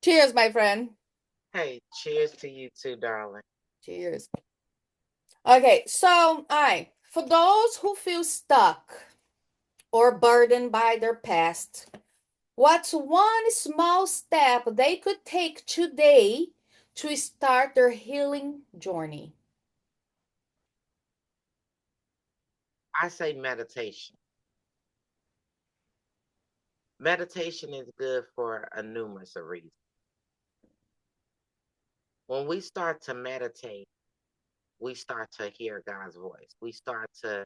Cheers, my friend. Hey, cheers to you too, darling. Cheers. Okay, so, all right. For those who feel stuck or burdened by their past, what's one small step they could take today to start their healing journey? I say meditation. Meditation is good for a numerous of reasons. When we start to meditate, we start to hear God's voice. We start to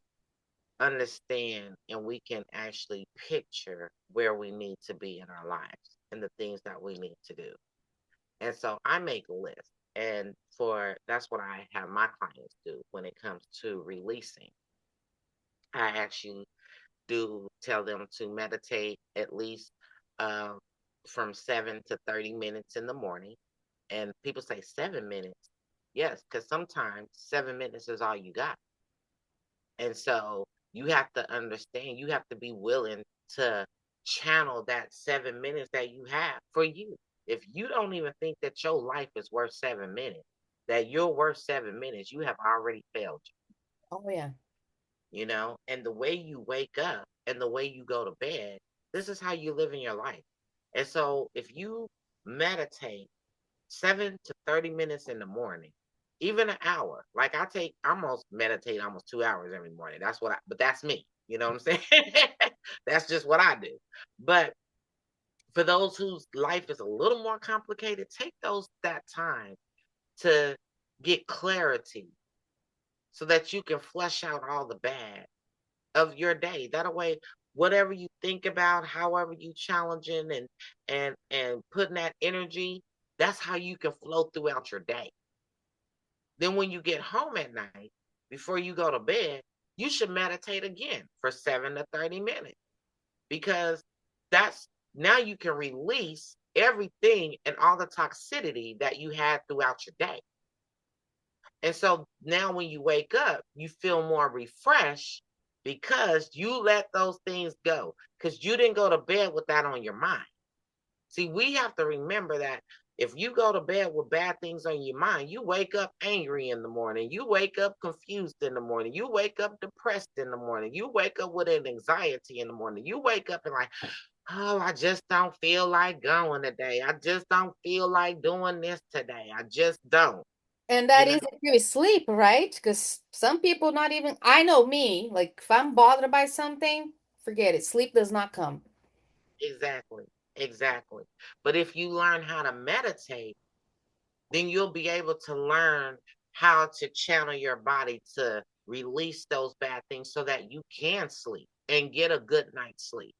understand and we can actually picture where we need to be in our lives and the things that we need to do. And so I make lists. And for that's what I have my clients do when it comes to releasing. I actually do tell them to meditate at least uh, from 7 to 30 minutes in the morning. And people say 7 minutes. Yes, because sometimes 7 minutes is all you got. And so you have to understand, you have to be willing to channel that 7 minutes that you have for you. If you don't even think that your life is worth 7 minutes, that you're worth 7 minutes, you have already failed Oh, yeah. and the way you wake up and the way you go to bed, this is how you live in your life. And so if you meditate 7 to 30 minutes in the morning, even an hour, like I almost meditate almost 2 hours every morning. But that's me. You know what I'm saying? That's just what I do. But for those whose life is a little more complicated, take that time to get clarity so that you can flush out all the bad of your day. That way, whatever you think about, however you challenging and putting that energy, that's how you can flow throughout your day. Then when you get home at night, before you go to bed, you should meditate again for 7 to 30 minutes because that's now you can release everything and all the toxicity that you had throughout your day. And so now when you wake up, you feel more refreshed because you let those things go because you didn't go to bed with that on your mind. See, we have to remember that if you go to bed with bad things on your mind, you wake up angry in the morning. You wake up confused in the morning. You wake up depressed in the morning. You wake up with an anxiety in the morning. You wake up and like, oh, I just don't feel like going today. I just don't feel like doing this today. I just don't, And you that know? is if you sleep, right? Because some people not even, I know me, like if I'm bothered by something, forget it. Sleep does not come. Exactly. Exactly. But if you learn how to meditate, then you'll be able to learn how to channel your body to release those bad things so that you can sleep and get a good night's sleep.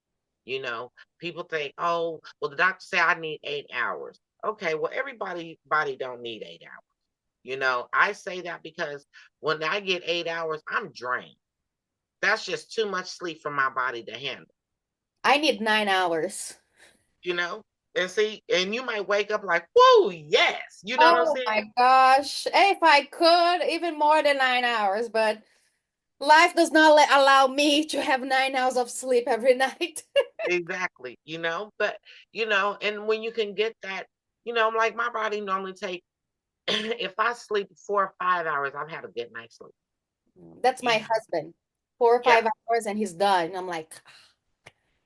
You know, people think, oh, well, the doctor say I need 8 hours. Okay, well, everybody body don't need 8 hours. I say that because when I get 8 hours, I'm drained. That's just too much sleep for my body to handle. I need 9 hours. you know? And see, and you might wake up like, whoa, yes. You know what I'm Oh saying? my gosh. If I could, even more than 9 hours, but life does not allow me to have 9 hours of sleep every night. Exactly. But and when you can get that, like my body normally take if I sleep 4 or 5 hours, I've had a good night's sleep. That's You my know? husband. 4 or 5 Yeah. hours and he's done. I'm like,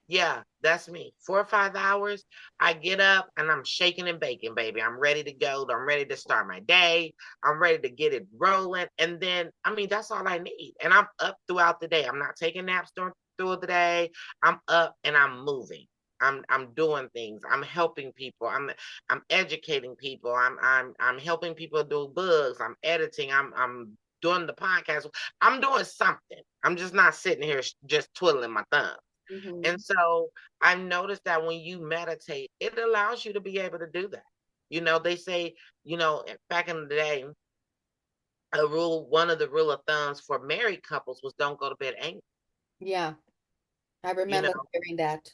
Yeah, that's me. 4 or 5 hours, I get up and I'm shaking and baking, baby. I'm ready to go. I'm ready to start my day. I'm ready to get it rolling. And then, I mean, that's all I need. And I'm up throughout the day. I'm not taking naps through the day. I'm up and I'm moving. I'm doing things. I'm helping people. I'm educating people. I'm helping people do books. I'm editing. I'm doing the podcast. I'm doing something. I'm just not sitting here just twiddling my thumbs. And mhm. so I noticed that when you meditate, it allows you to be able to do that. They say, back in the day, one of the rule of thumbs for married couples was don't go to bed angry. Yeah, I You know, remember hearing that.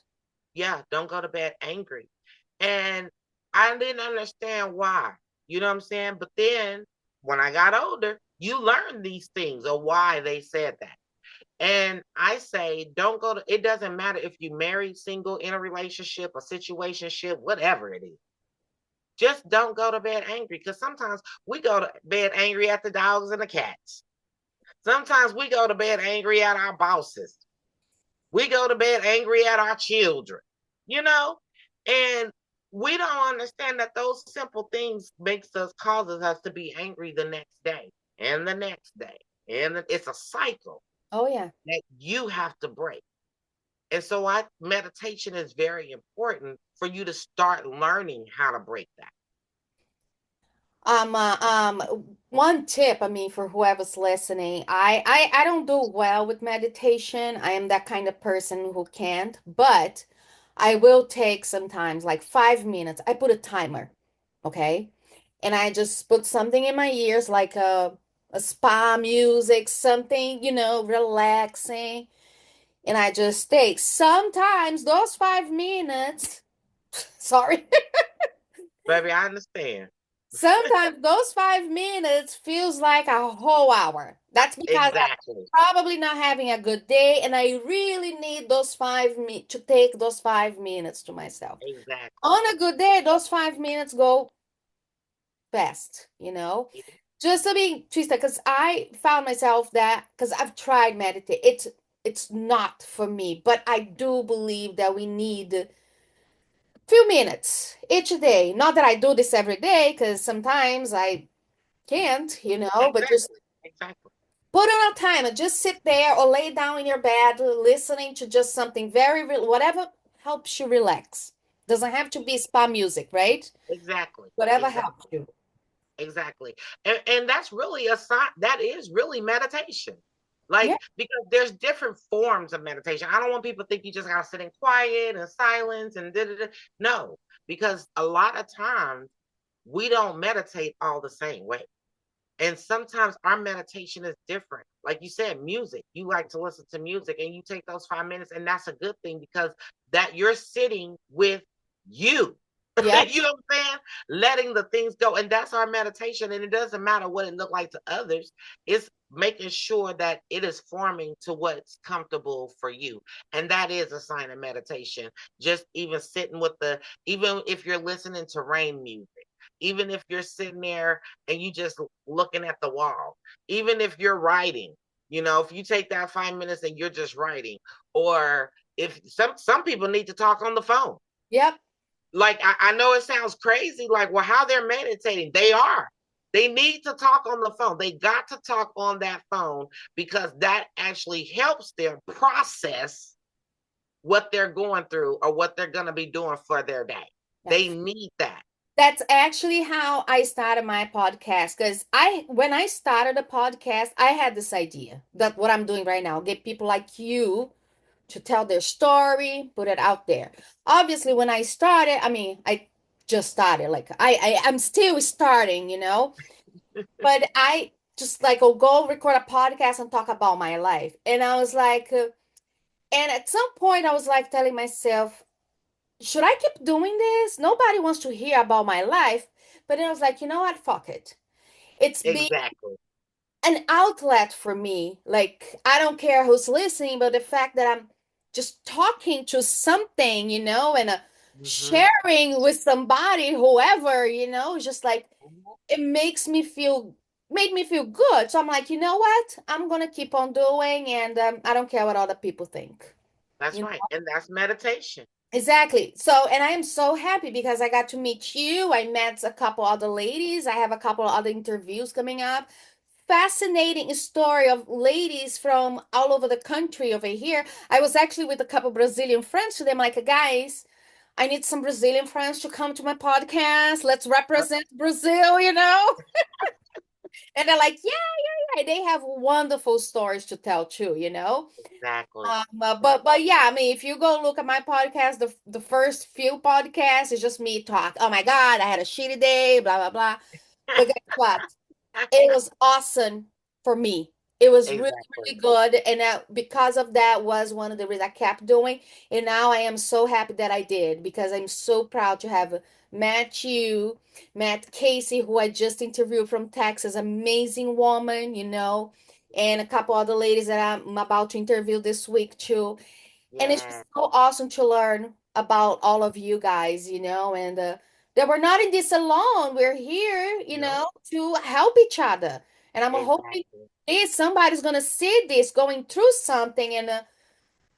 yeah, don't go to bed angry. And I didn't understand why. You know what I'm saying? But then when I got older, you learn these things or why they said that. And I say, don't go to, it doesn't matter if you married, single, in a relationship, a situationship, whatever it is. Just don't go to bed angry, because sometimes we go to bed angry at the dogs and the cats. Sometimes we go to bed angry at our bosses. We go to bed angry at our children, you know? And we don't understand that those simple things causes us to be angry the next day and the next day. And it's a cycle Oh yeah. that you have to break. And so I meditation is very important for you to start learning how to break that. One tip, I mean, for whoever's listening, I don't do well with meditation. I am that kind of person who can't, but I will take sometimes like 5 minutes. I put a timer, okay? And I just put something in my ears like a spa music, something, relaxing. And I just take sometimes those 5 minutes, sorry. Baby, I understand. Sometimes those 5 minutes feels like a whole hour. That's because I'm Exactly. probably not having a good day, and I really need those 5 minutes to take those 5 minutes to myself. Exactly. On a good day, those 5 minutes go fast. Yeah, Just to be twisted, because I found myself that because I've tried meditate, it's not for me, but I do believe that we need few minutes each day. Not that I do this every day, because sometimes I can't, but just exactly. Exactly. put on a timer. Just sit there or lay down in your bed listening to just something whatever helps you relax. Doesn't have to be spa music, right? Exactly. Whatever helps Exactly. you. Exactly. And that's really a sign, that is really meditation. Yeah. Like, because there's different forms of meditation. I don't want people to think you just gotta sit in quiet and silence and da da da. No, because a lot of times we don't meditate all the same way. And sometimes our meditation is different. Like you said, music. You like to listen to music and you take those 5 minutes, and that's a good thing because that you're sitting with you. Yep. You know what I'm saying? Letting the things go. And that's our meditation. And it doesn't matter what it looked like to others. It's making sure that it is forming to what's comfortable for you. And that is a sign of meditation. Just even sitting with even if you're listening to rain music, even if you're sitting there and you just looking at the wall, even if you're writing, if you take that 5 minutes and you're just writing, or if some people need to talk on the phone. Yep. Like I know it sounds crazy, like, well, how they're meditating. They need to talk on the phone. They got to talk on that phone because that actually helps them process what they're going through or what they're going to be doing for their day. Yep. They need that. That's actually how I started my podcast. Because when I started a podcast, I had this idea that what I'm doing right now, get people like you to tell their story, put it out there. Obviously, when I started, I mean, I just started. Like I'm still starting. But I just like will go record a podcast and talk about my life. And I was like, and at some point, I was like telling myself, should I keep doing this? Nobody wants to hear about my life. But then I was like, you know what? Fuck it. It's been Exactly. an outlet for me. Like, I don't care who's listening, but the fact that I'm just talking to something, and Mm-hmm. sharing with somebody, whoever, just like it made me feel good. So I'm like, you know what? I'm gonna keep on doing, and I don't care what other people think. That's You right. And that's meditation. Exactly. So, and I am so happy because I got to meet you. I met a couple other ladies. I have a couple other interviews coming up. Fascinating story of ladies from all over the country over here. I was actually with a couple Brazilian friends today. I'm like, guys, I need some Brazilian friends to come to my podcast. Let's Uh, represent Brazil. And they're like, yeah, yeah, yeah. They have wonderful stories to tell too. Exactly. But yeah, I mean, if you go look at my podcast, the first few podcasts is just me talk. Oh my God, I had a shitty day, blah blah blah. But guess what? It was awesome for me. It was really, Exactly. really good. And because of that was one of the reasons I kept doing. And now I am so happy that I did because I'm so proud to have met you, met Casey, who I just interviewed from Texas, amazing woman, and a couple other ladies that I'm about to interview this week too. And it's just Yeah. so awesome to learn about all of you guys, and that we're not in this alone. We're here, No, to help each other. And I'm hoping exactly. this somebody's gonna see this, going through something. And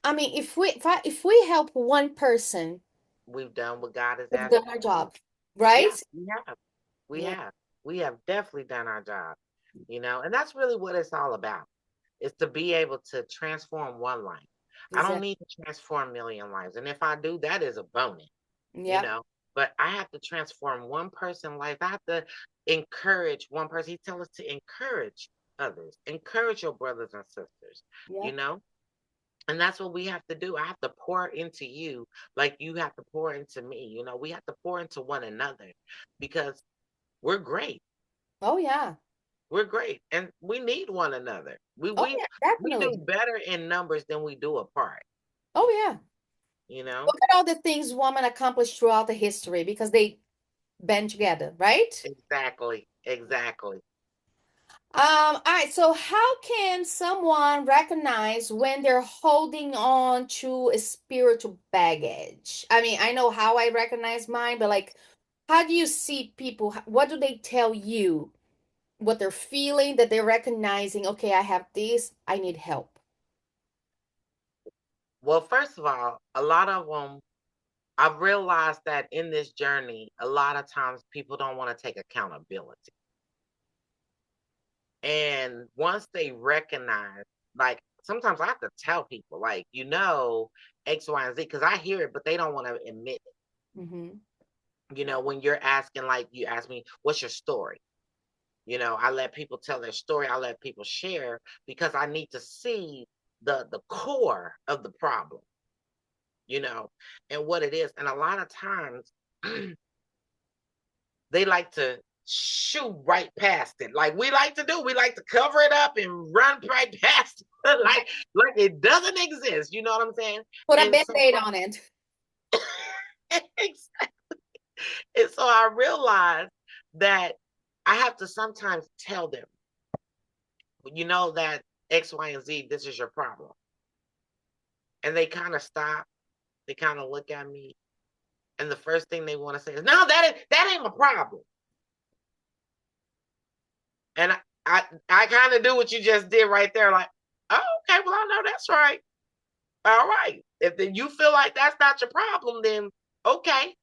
I mean, if we help one person, We've done what God has we've asked done us our to do. job, right? Yeah, we have. We Yeah, have. We have definitely done our job, and that's really what it's all about. Is to be able to transform one life. I don't exactly. need to transform a million lives. And if I do, that is a bonus, you Yeah, know. But I have to transform one person's life. I have to encourage one person. He tells us to encourage others, encourage your brothers and sisters, yeah. you know. And that's what we have to do. I have to pour into you like you have to pour into me. We have to pour into one another because we're great. Oh yeah. We're great, and we need one another. We Oh we yeah, we do definitely. better in numbers than we do apart. Oh yeah. You know Look at all the things women accomplished throughout the history because they band together, right? exactly, exactly. All right, so how can someone recognize when they're holding on to a spiritual baggage? I mean, I know how I recognize mine, but like, how do you see people? What do they tell you? What they're feeling, that they're recognizing, okay, I have this, I need help. Well, first of all, a lot of them. I've realized that in this journey, a lot of times people don't want to take accountability. And once they recognize, like sometimes I have to tell people, like, X, Y, and Z, because I hear it, but they don't want to admit it. Hmm. When you're asking, like, you ask me, what's your story? I let people tell their story. I let people share because I need to see the core of the problem, you know, and what it is. And a lot of times they like to shoot right past it, like we like to do. We like to cover it up and run right past it, like it doesn't exist. You know what I'm saying? Put a And so, band-aid on it. and so I realized that I have to sometimes tell them, that X, Y, and Z, this is your problem. And they kind of stop, they kind of look at me, and the first thing they want to say is, "No, that ain't my problem." And I kind of do what you just did right there, like, "Oh, okay, well I know that's right. All right. If then you feel like that's not your problem, then okay."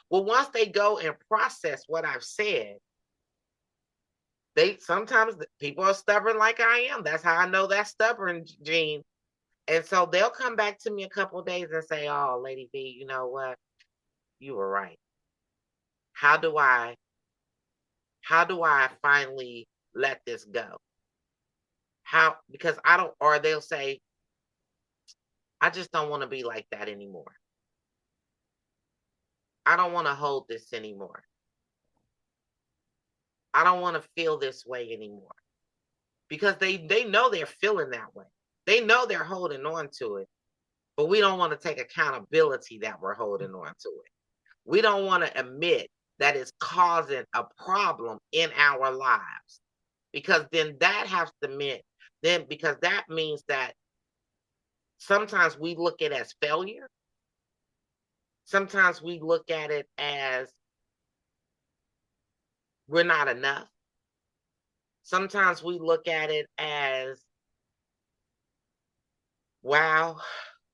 Well, once they go and process what I've said, they sometimes people are stubborn like I am. That's how I know that's stubborn, Gene. And so they'll come back to me a couple of days and say, "Oh, Lady V, you know what? You were right. How do I how do I finally let this go? How Because I don't, or they'll say, I just don't want to be like that anymore. I don't want to hold this anymore. I don't want to feel this way anymore." Because they know they're feeling that way. They know they're holding on to it, but we don't want to take accountability that we're holding on to it. We don't want to admit that it's causing a problem in our lives, because then that has to mean then because that means that sometimes we look at it as failure. Sometimes we look at it as we're not enough. Sometimes we look at it as, wow,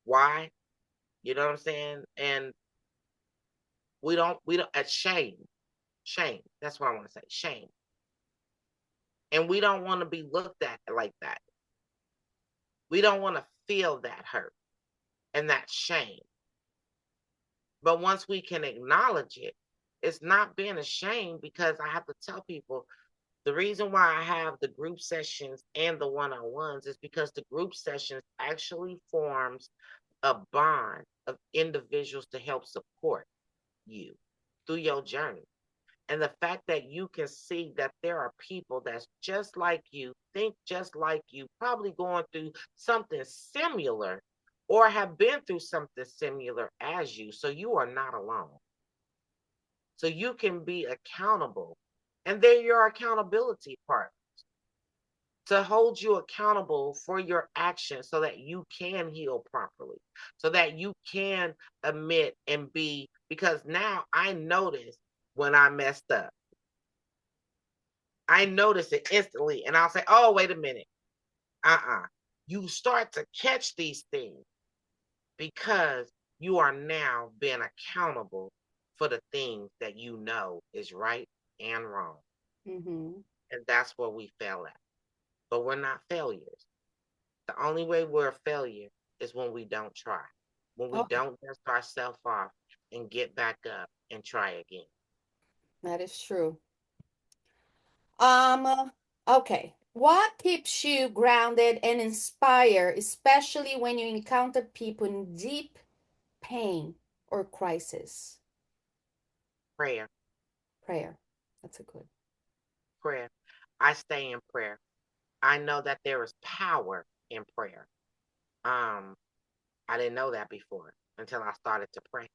why? You know what I'm saying? And we don't at shame. That's what I want to say. Shame. And we don't want to be looked at like that. We don't want to feel that hurt and that shame. But once we can acknowledge it, it's not being ashamed, because I have to tell people the reason why I have the group sessions and the one-on-ones is because the group sessions actually forms a bond of individuals to help support you through your journey. And the fact that you can see that there are people that's just like you, think just like you, probably going through something similar or have been through something similar as you. So you are not alone. So you can be accountable. And they're your accountability partner to hold you accountable for your actions so that you can heal properly, so that you can admit and be, because now I notice when I messed up. I notice it instantly and I'll say, oh, wait a minute. You start to catch these things because you are now being accountable for the things that you know is right and wrong. Mm-hmm. And that's where we fail at. But we're not failures. The only way we're a failure is when we don't try, when we Oh, don't dust ourselves off and get back up and try again. that is true. Um, okay. What keeps you grounded and inspired, especially when you encounter people in deep pain or crisis? Prayer, Prayer. That's a good. prayer. I stay in prayer. I know that there is power in prayer. Um, I didn't know that before until I started to pray.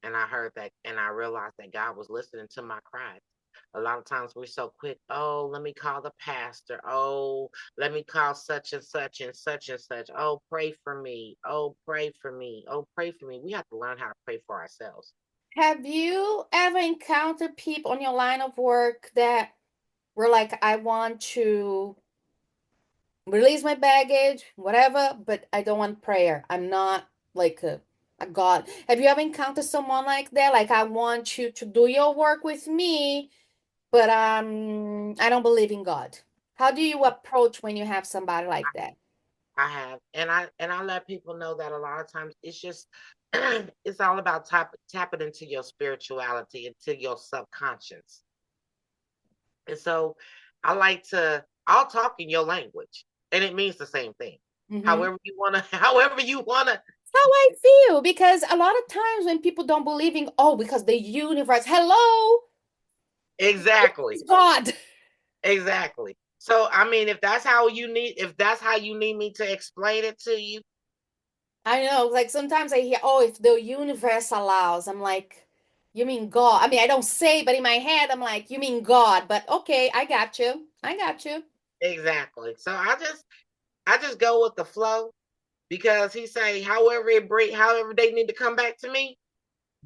And I heard that and I realized that God was listening to my cries. A lot of times we're so quick, oh, let me call the pastor. Oh, let me call such and such and such and such. Oh, pray for me. Oh, pray for me. Oh, pray for me. We have to learn how to pray for ourselves. Have you ever encountered people on your line of work that were like, I want to release my baggage, whatever, but I don't want prayer. I'm not like a God. Have you ever encountered someone like that? Like, I want you to do your work with me, but I don't believe in God. How do you approach when you have somebody like that? I have, and I let people know that a lot of times it's just it's all about tapping into your spirituality, into your subconscious. And so I'll talk in your language, and it means the same thing. Mm-hmm. However you wanna, however you wanna. How I feel because a lot of times when people don't believe in, oh, because the universe, hello, Exactly, it's God. exactly. So I mean, if that's how you need me to explain it to you, I know, like sometimes I hear, oh, if the universe allows, I'm like, you mean God? I mean, I don't say, but in my head, I'm like, you mean God? But okay, I got you. I got you. exactly. So I just go with the flow because he say, however they need to come back to me,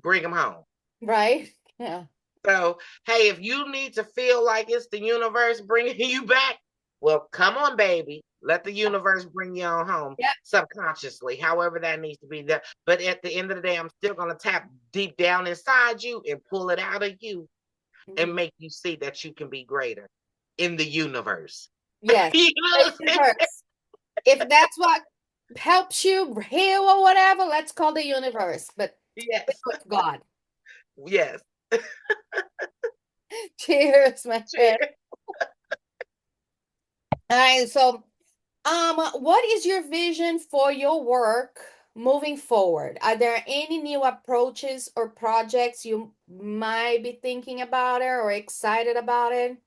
bring them home. Right? Yeah. So, hey, if you need to feel like it's the universe bringing you back, well, come on, baby. Let the universe bring you on home Yeah. subconsciously, however that needs to be there. But at the end of the day, I'm still going to tap deep down inside you and pull it out of you and Mhm. make you see that you can be greater in the universe. Yes. You know The what I'm saying? universe. If that's what helps you heal or whatever, let's call the universe. But stick Yes. with God. Yes. Cheers, my friend. All right. So, what is your vision for your work moving forward? Are there any new approaches or projects you might be thinking about it or excited about it?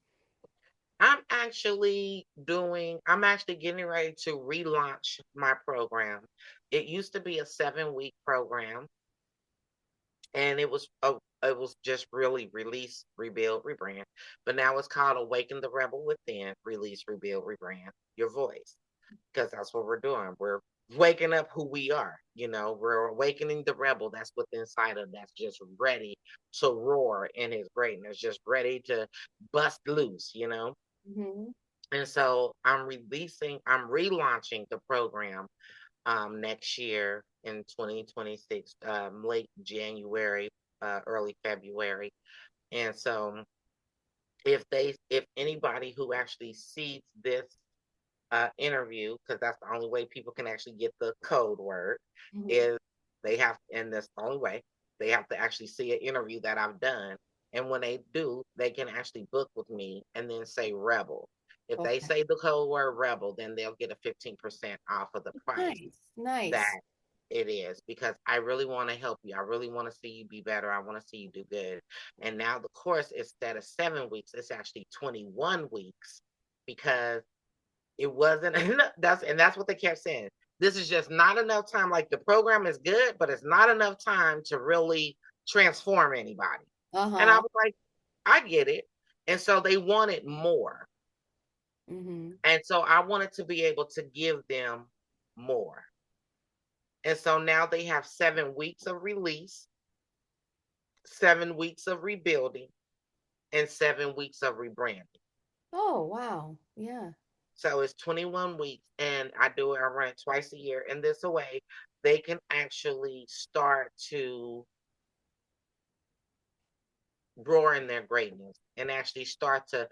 I'm actually getting ready to relaunch my program. It used to be a 7-week program and it was just really release, rebuild, rebrand. But now it's called Awaken the Rebel Within, release, rebuild, rebrand your voice. Because that's what we're doing. We're waking up who we are. We're awakening the rebel that's within inside of that's just ready to roar in his greatness, just ready to bust loose. Hmm. And so I'm relaunching the program next year in 2026, late January, early February. And so if anybody who actually sees this interview, because that's the only way people can actually get the code word, Hmm. is and that's the only way, they have to actually see an interview that I've done. And when they do, they can actually book with me and then say rebel. If they Okay. say the code word rebel, then they'll get a 15% off of the price Nice. Nice. that it is because I really want to help you. I really want to see you be better. I want to see you do good. And now the course, instead of 7 weeks, it's actually 21 weeks because it wasn't that's what they kept saying. This is just not enough time. Like the program is good, but it's not enough time to really transform anybody. And I Uh-huh. was like, I get it. And so they wanted more. Hmm. And so I wanted to be able to give them more. And so now they have 7 weeks of release. 7 weeks of rebuilding, and 7 weeks of rebranding. Oh, wow. Yeah. So it's 21 weeks, and I run it twice a year. And this way, they can actually start to grow in their greatness and actually start to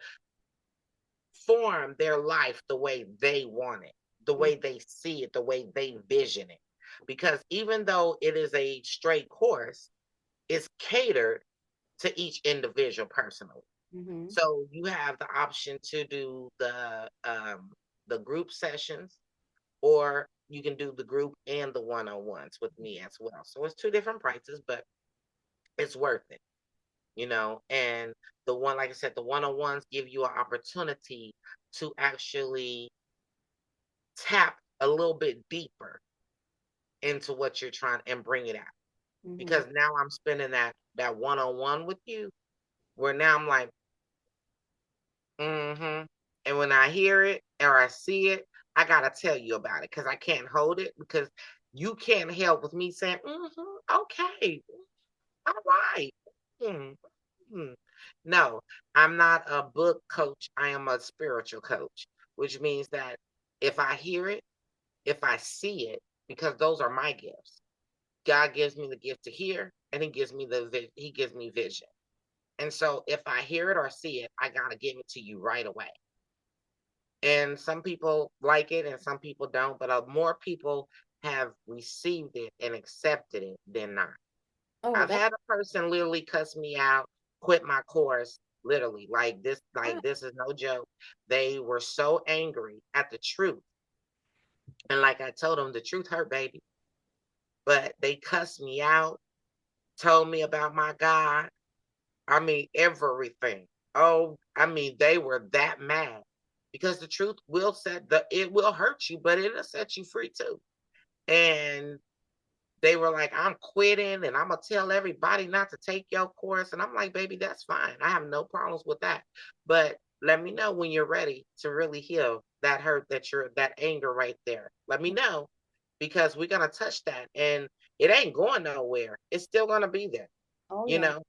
form their life the way they want it, the Mm, way they see it, the way they vision it. Because even though it is a straight course, it's catered to each individual personally. mm-hmm. So you have the option to do the group sessions, or you can do the group and the one-on-ones with me as well. So it's two different prices, but it's worth it, And the one, like I said, the one-on-ones give you an opportunity to actually tap a little bit deeper into what you're trying and bring it out. Mm-hmm. Because now I'm spending that one-on-one with you, where now I'm like, mm-hmm. And when I hear it or I see it, I gotta tell you about it because I can't hold it because you can't help with me saying, okay, all right. Mm, mm. No, I'm not a book coach. I am a spiritual coach, which means that if I hear it, if I see it, because those are my gifts. God gives me the gift to hear, and He gives me vision. And so if I hear it or see it, I gotta give it to you right away. And some people like it and some people don't, but more people have received it and accepted it than not. Oh, I've that's had a person literally cuss me out, quit my course, literally. wow. Like this is no joke. They were so angry at the truth. And like I told them, the truth hurt, baby. But they cussed me out, told me about my God. I mean, everything. Oh, I mean, they were that mad because the truth will it will hurt you, but it'll set you free too. And they were like, I'm quitting and I'm gonna tell everybody not to take your course. And I'm like, baby, that's fine. I have no problems with that. But let me know when you're ready to really heal that hurt, that anger right there. Let me know because we're gonna touch that and it ain't going nowhere. It's still gonna be there, Oh, you yeah. know.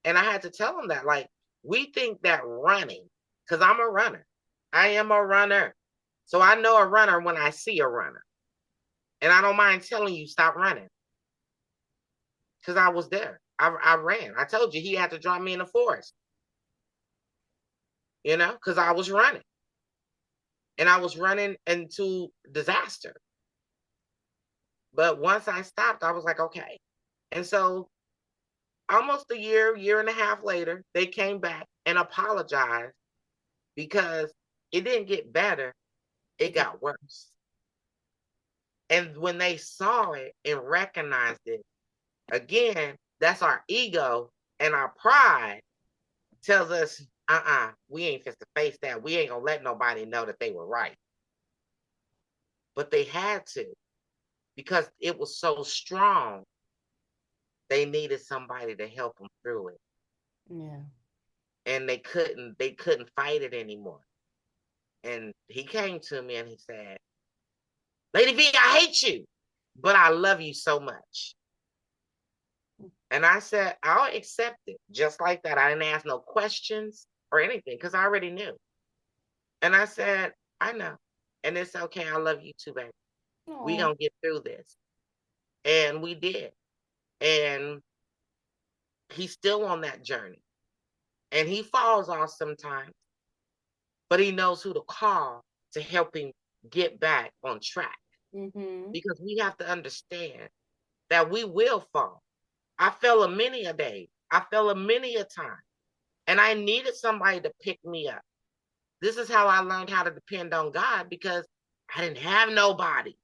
And I had to tell them that, like, we think that running, because I'm a runner. I am a runner. So I know a runner when I see a runner. And I don't mind telling you, stop running. Because I was there. I ran. I told you he had to drop me in the forest, because I was running. And I was running into disaster. But once I stopped, I was like, okay. And so almost a year and a half later, they came back and apologized because it didn't get better, it Mhm. got worse. And when they saw it and recognized it, again, that's our ego and our pride tells us, we ain't fit to face that. We ain't gonna let nobody know that they were right. But they had to because it was so strong. They needed somebody to help them through it. Yeah. And they couldn't fight it anymore. And he came to me and he said, Lady V, I hate you, but I love you so much. And I said, I'll accept it just like that. I didn't ask no questions or anything because I already knew. And I said, I know. And it's okay. I love you too, baby. We Oh. gonna get through this. And we did. And he's still on that journey. And he falls off sometimes, but he knows who to call to help him get back on track. Mm-hmm. Because we have to understand that we will fall. I fell a many a day. I fell a many a time. And I needed somebody to pick me up. This is how I learned how to depend on God because I didn't have nobody.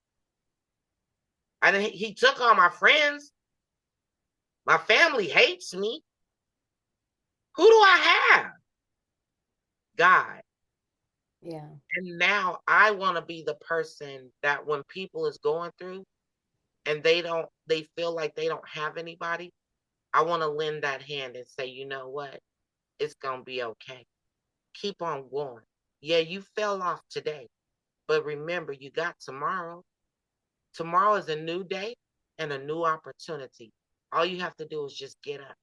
He took all my friends. My family hates me. Who do I have? God. Yeah. And now I want to be the person that when people is going through and they feel like they don't have anybody, I want to lend that hand and say, you know what? It's going to be okay. Keep on going. Yeah, you fell off today, but remember, you got tomorrow. Tomorrow is a new day and a new opportunity. All you have to do is just get up.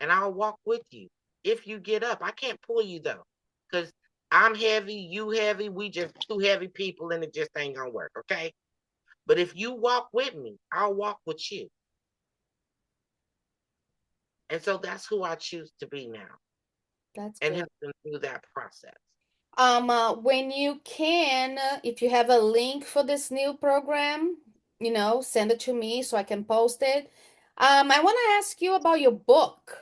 and I'll walk with you. If you get up, I can't pull you though, because I'm heavy, you heavy, we just two heavy people, and it just ain't gonna work, okay? But if you walk with me, I'll walk with you. And so that's who I choose to be now That's and good. help them through that process. When you can, if you have a link for this new program, send it to me so I can post it. I want to ask you about your book.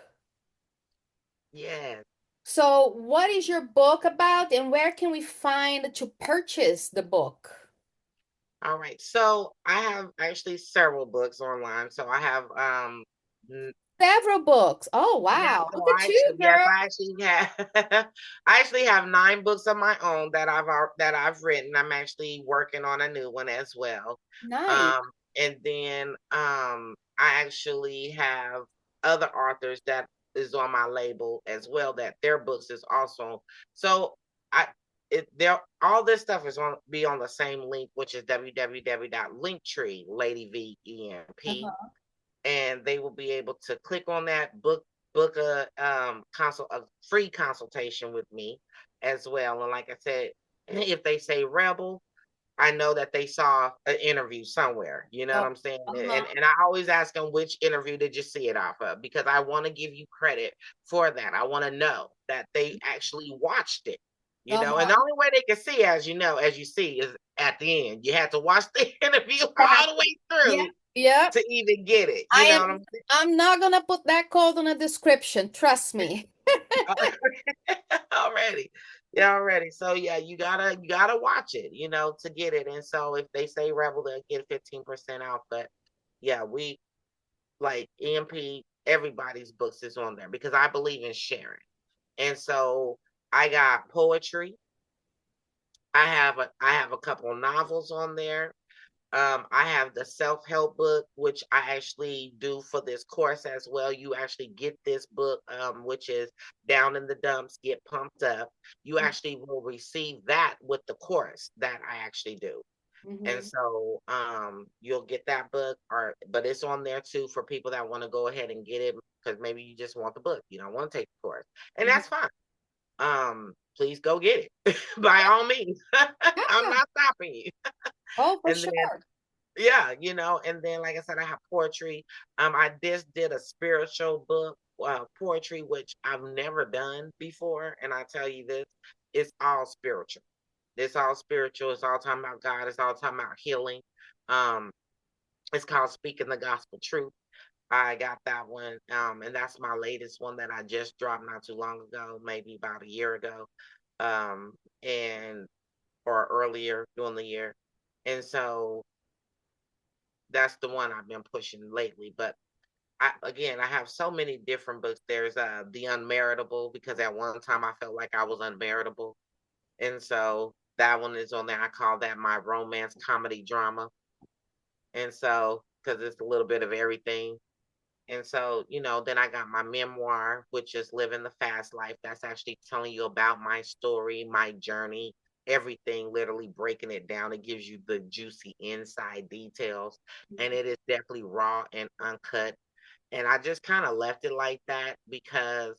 Yeah. So, what is your book about, and where can we find to purchase the book? All right. So I have actually several books online. So I have Several books. Oh, yeah, wow. so Look at I you, actually yes, girl. I actually have I actually have 9 books of my own that I've written. I'm actually working on a new one as well. Nice. Um and then I actually have other authors that is on my label as well that their books is also so I it there all this stuff is on be on the same link, which is www.linktree Lady VEMP, Uh-huh. and they will be able to click on that book a free consultation with me as well. And like I said, if they say rebel, I know that they saw an interview somewhere. You know what Oh, I'm saying? uh-huh. And I always ask them, which interview did you see it off of? Because I want to give you credit for that. I want to know that they actually watched it. And the Uh-huh. only way they can see, as you see, is at the end. You had to watch the interview all the Exactly. way Yeah. through Yeah. to even get it. I You know am what I'm I'm not gonna put that code on the description. Trust me. already. Yeah, already. So yeah, you gotta watch it, to get it. And so if they say Rebel, they'll get 15% off. But yeah, we like EMP, everybody's books is on there because I believe in sharing. And so I got poetry. I have a couple of novels on there. I have the self-help book, which I actually do for this course as well. You actually get this book, which is Down in the Dumps, Get Pumped Up. You actually will receive that with the course that I actually do. And Mm-hmm. so you'll get that book, but it's on there too for people that want to go ahead and get it because maybe you just want the book. You don't want to take the course. And Hmm. that's fine. Please go get it by all means. I'm Yeah. not stopping you. Oh, for And then sure. yeah, and then like I said, I have poetry. I just did a spiritual book, poetry, which I've never done before. And I tell you this, it's all spiritual. It's all spiritual. It's all talking about God. It's all talking about healing. Um, it's called Speaking the Gospel Truth. I got that one. And that's my latest one that I just dropped not too long ago, maybe about a year ago. Um, and or earlier during the year. And so that's the one I've been pushing lately. But I have so many different books. There's The Unmeritable, because at one time I felt like I was unmeritable. And so that one is on there. I call that my romance comedy drama. And so, because it's a little bit of everything. And so, then I got my memoir, which is Living the Fast Life. That's actually telling you about my story, my journey, everything, literally breaking it down. It gives you the juicy inside details. And it is definitely raw and uncut. And I just kind of left it like that because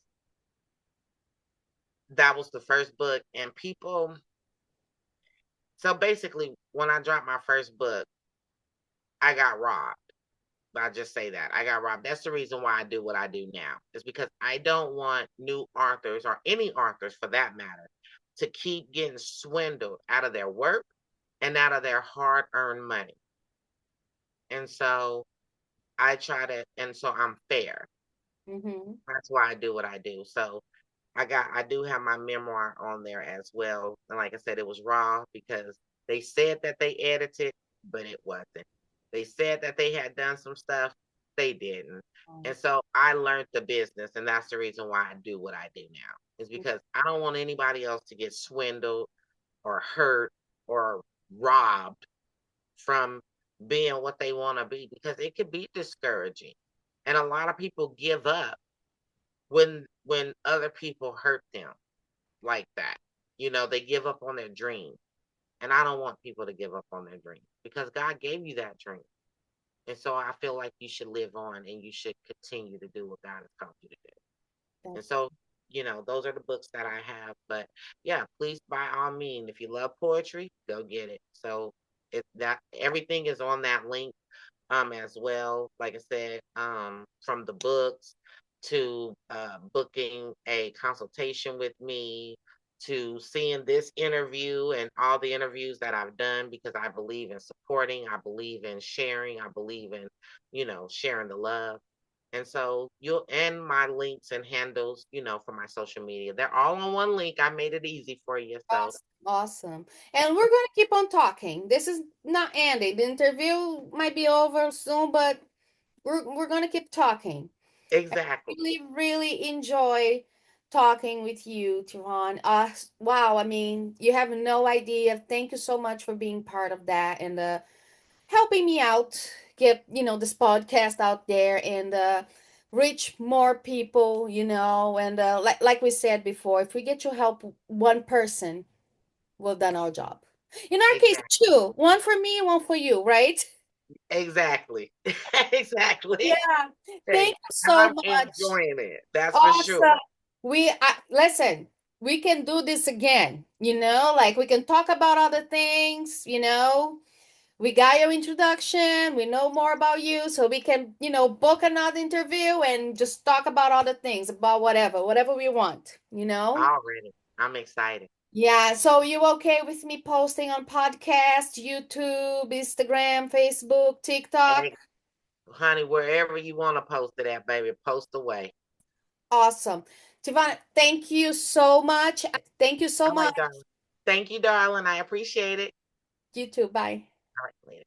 that was the first book. And people, so basically, when I dropped my first book, I got robbed. I just say that I got robbed. That's the reason why I do what I do now. Is because I don't want new authors or any authors for that matter to keep getting swindled out of their work and out of their hard-earned money. And so and so I'm fair. Mm-hmm. That's why I do what I do. So I do have my memoir on there as well. And like I said, it was raw because they said that they edited, but it wasn't. They said that they had done some stuff, they didn't. And so I learned the business, and that's the reason why I do what I do now. Is because I don't want anybody else to get swindled or hurt or robbed from being what they want to be, because it could be discouraging. And a lot of people give up when other people hurt them like that. They give up on their dream. And I don't want people to give up on their dream because God gave you that dream. And so I feel like you should live on and you should continue to do what God has called you to do. And so, those are the books that I have. But yeah, please by all means, if you love poetry, go get it. So that everything is on that link as well. Like I said, from the books to booking a consultation with me to seeing this interview and all the interviews that I've done because I believe in supporting, I believe in sharing, I believe in, sharing the love. And so you'll and my links and handles, for my social media. They're all on one link. I made it easy for you. So Awesome. Awesome. And we're going to keep on talking. This is not ending. The interview might be over soon, but we're going to keep talking. exactly. Really, really enjoy talking with you, Tiran. Wow, I mean, you have no idea. Thank you so much for being part of that and helping me out, get, this podcast out there and reach more people, and like we said before, if we get to help one person, we've done our job. In our case, Exactly. two, one for me, one for you, right? Exactly. Exactly. Yeah. Hey, Thank you and so I'm much. enjoying it. That's for sure. Awesome. Listen, we can do this again, like we can talk about other things, we got your introduction, we know more about you, so we can, book another interview and just talk about other things, about whatever we want. Already. I'm excited. Yeah, so you okay with me posting on podcast, YouTube, Instagram, Facebook, TikTok? And honey, wherever you want to post it at, baby, post away. Awesome. Tivana, thank you so much. Thank you so All much. right, darling. Thank you, darling. I appreciate it. You too. Bye. All right, later.